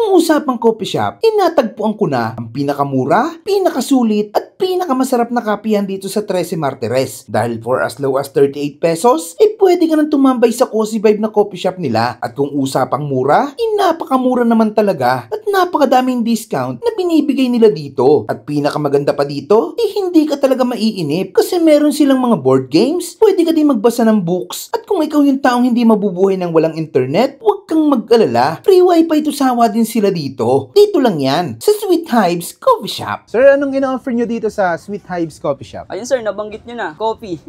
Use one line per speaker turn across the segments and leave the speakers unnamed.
Kung usapang coffee shop, inatagpuan ko na ang pinakamura, pinakasulit at pinakamasarap na kapihan dito sa 13 Martires. Dahil for as low as 38 pesos, pwede ka nang tumambay sa cozy vibe na coffee shop nila. At kung usapang mura, napakamura naman talaga at napakadaming discount na binibigay nila dito. At pinakamaganda pa dito, hindi ka talaga maiinip kasi meron silang mga board games, pwede ka din magbasa ng books. At kung ikaw yung taong hindi mabubuhay ng walang internet, huwag kang mag-alala. Free wifi to sawa din sila dito. Dito lang yan, sa Sweet Hives Coffee Shop.
Sir, anong ina-offer nyo dito sa Sweet Hives Coffee Shop?
Ayun sir, nabanggit nyo na, coffee.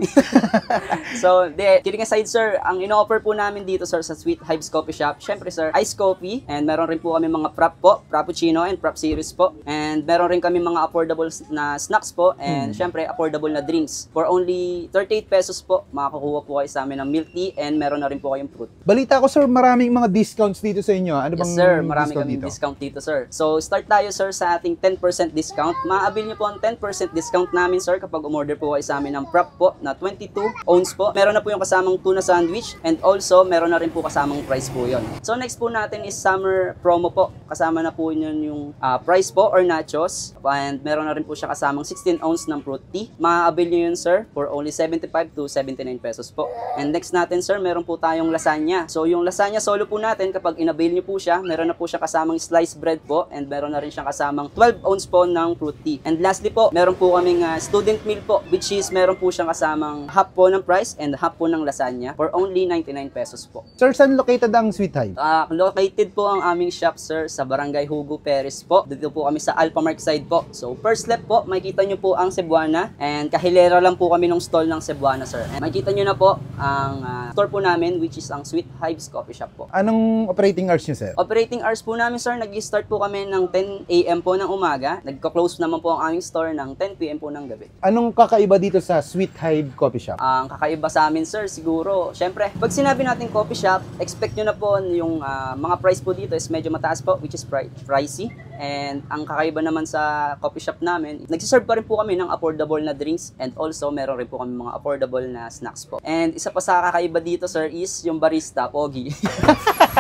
So, kidding aside sir, ang ina-offer po namin dito sir sa Sweet Hives Coffee Shop, syempre sir, iced coffee, and meron rin po kami mga prop po, frappuccino and prop series po. And meron rin kami mga affordable na snacks po, and syempre affordable na drinks. For only 38 pesos po, makakuha po kayo sa amin ng milk tea, and meron na rin po kayong fruit.
Balita ko sir, maraming mga discounts dito sa inyo. Ano bang
yes sir, marami kaming
dito?
Discount dito sir. So start tayo sir sa ating 10% discount. Maabil nyo po ang 10% discount namin sir kapag umorder po kayo sa amin ng prop po na 22 ounce po. Meron na po yung kasamang tuna sandwich, and also meron na rin po kasamang price po yon. So next po natin is summer promo po. Kasama na po yun yung price po or nachos, and meron na rin po siya kasamang 16 ounce ng fruit tea. Maabil nyo yun sir for only 75 to 79 pesos po. And next natin sir, meron po tayong lasagna. So yung lasagna solo po natin, kapag inabil nyo po siya, meron na po siya kasamang sliced bread po, and meron na rin siyang kasamang 12 ounce po ng fruit tea. And lastly po, meron po kaming student meal po, which is meron po siyang kasamang half po ng price and half po ng lasagna for only 99 pesos po.
Sir, saan located ang Sweet Hive?
Located po ang aming shop sir sa Barangay Hugo Perez po. Dito po kami sa Alphamark side po. So first left po, makikita nyo po ang Cebuana, and kahilera lang po kami ng stall ng Cebuana sir. And makikita nyo na po ang store po namin, which is ang Sweet Hives Coffee Shop po.
Anong operating hours nyo sir?
Operating hours po namin sir, nag-start po kami ng 10 AM po ng umaga. Nagko-close naman po ang aming store ng 10 PM po ng gabi.
Anong kakaiba dito sa Sweet Hive Coffee Shop?
Ang kakaiba sa amin sir, siguro, syempre, pag sinabi natin coffee shop, expect nyo na po yung mga price po dito is medyo mataas po, which is pricey. And ang kakaiba naman sa coffee shop namin, nagsiserve pa rin po kami ng affordable na drinks, and also meron rin po kami mga affordable na snacks po. And isa pa sa kakaiba dito sir is yung barista, Pogi.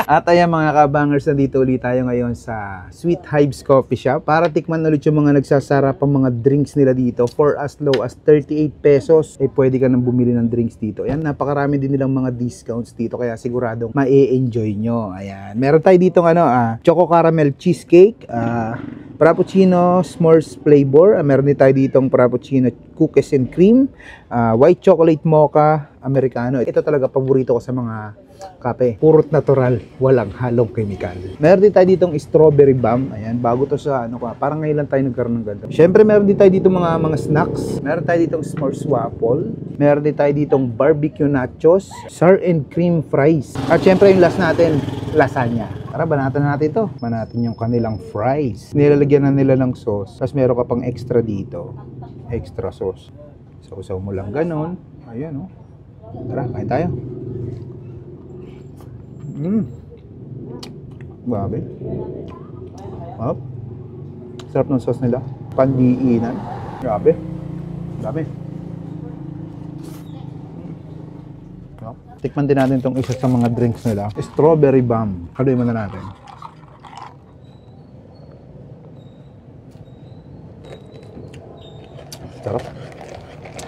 At ayan mga kabangers, nandito ulit tayo ngayon sa Sweet Hives Coffee Shop para tikman ulit yung mga nagsasarap ang mga drinks nila dito. For as low as 38 pesos, pwede ka nang bumili ng drinks dito. Ayan, napakarami din nilang mga discounts dito, kaya siguradong ma-enjoy nyo. Ayan, meron tayo dito choco caramel cheesecake, frappuccino s'mores flavor, meron din tayo ditong frappuccino cookies and cream, white chocolate mocha americano. Ito talaga paborito ko sa mga kape. Purot natural, walang halong chemical. Meron din tayo ditong strawberry bomb. Ayan, bago to sa parang ngayon lang tayo nagkaroon ng ganito. Syempre meron din tayo dito mga snacks. Meron tayo ditong s'mores waffle. Meron din tayo ditong barbecue nachos, sour and cream fries. At syempre yung last natin, lasagna. Tara, banatan natin ito. Banatan yung kanilang fries. Nilalagyan na nila ng sauce. Tapos meron ka pang extra dito. Extra sauce. Sausaw mo lang ganon. Ayan, oh. Tara, kain tayo. Grabe. Up. Sarap ng sauce nila. Pandiinan. Grabe. Grabe. Tikman din natin itong isa sa mga drinks nila. Strawberry bomb. Haluin muna natin. Sarap.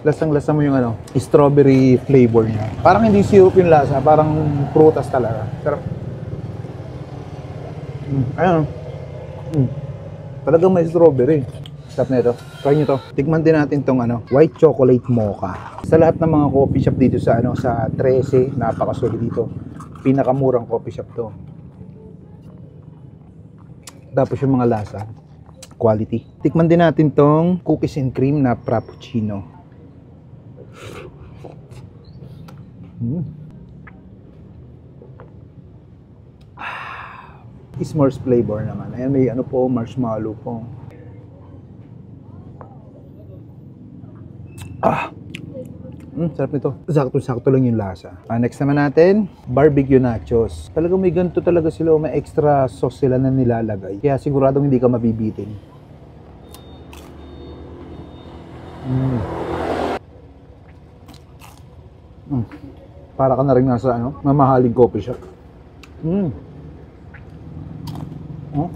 Lasang-lasa mo yung strawberry flavor niya. Parang hindi syrup yung lasa, parang prutas talaga. Sarap. Ayun. Talagang may strawberry. Sarap na ito. Try nyo to. Tikman din natin tong white chocolate mocha. Sa lahat ng mga coffee shop dito sa sa 13, napakasulit dito. Pinakamurang coffee shop to. Tapos yung mga lasa, quality. Tikman din natin tong cookies and cream na frappuccino. S'mores flavor naman. Ayan, may marshmallow po. Sarap nito. Sakto-sakto lang yung lasa. Next naman natin, barbecue nachos. Talagang may ganito talaga sila, may extra sauce sila na nilalagay. Kaya siguradong hindi ka mabibitin. Para ka na rin nasa mamahaling coffee shop. Oh,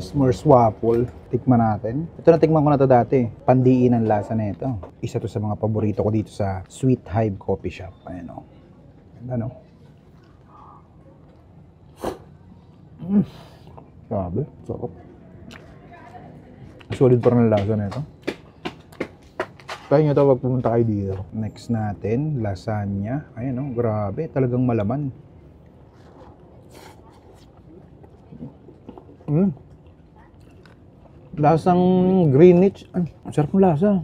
s'mores waffle. Tikman natin. Ito na tikman ko na to dati. Pandiin ang lasa na ito. Isa to sa mga paborito ko dito sa Sweet Hive Coffee Shop. Ayan o. Ganda no? Grabe. Sarap. Solid pa rin ang lasa na ito. Kaya nyo ito pag pumunta kayo dito. Next natin, lasagna. Ayan o. Grabe. Talagang malaman. Lasang Greenwich. Ay, ang sarap ng lasa.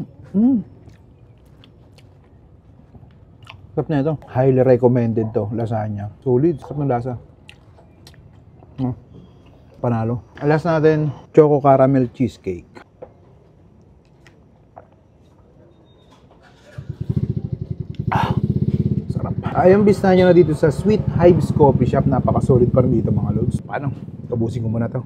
Sarap na ito. Highly recommended to. Lasagna. Solid. Sarap ng lasa. Panalo. Alas natin, Choco Caramel Cheesecake. Sarap. Ay, ang bisna nyo na dito sa Sweet Hives Coffee Shop. Napaka-solid pa rin dito mga loads. Paano? Tabusin ko muna to.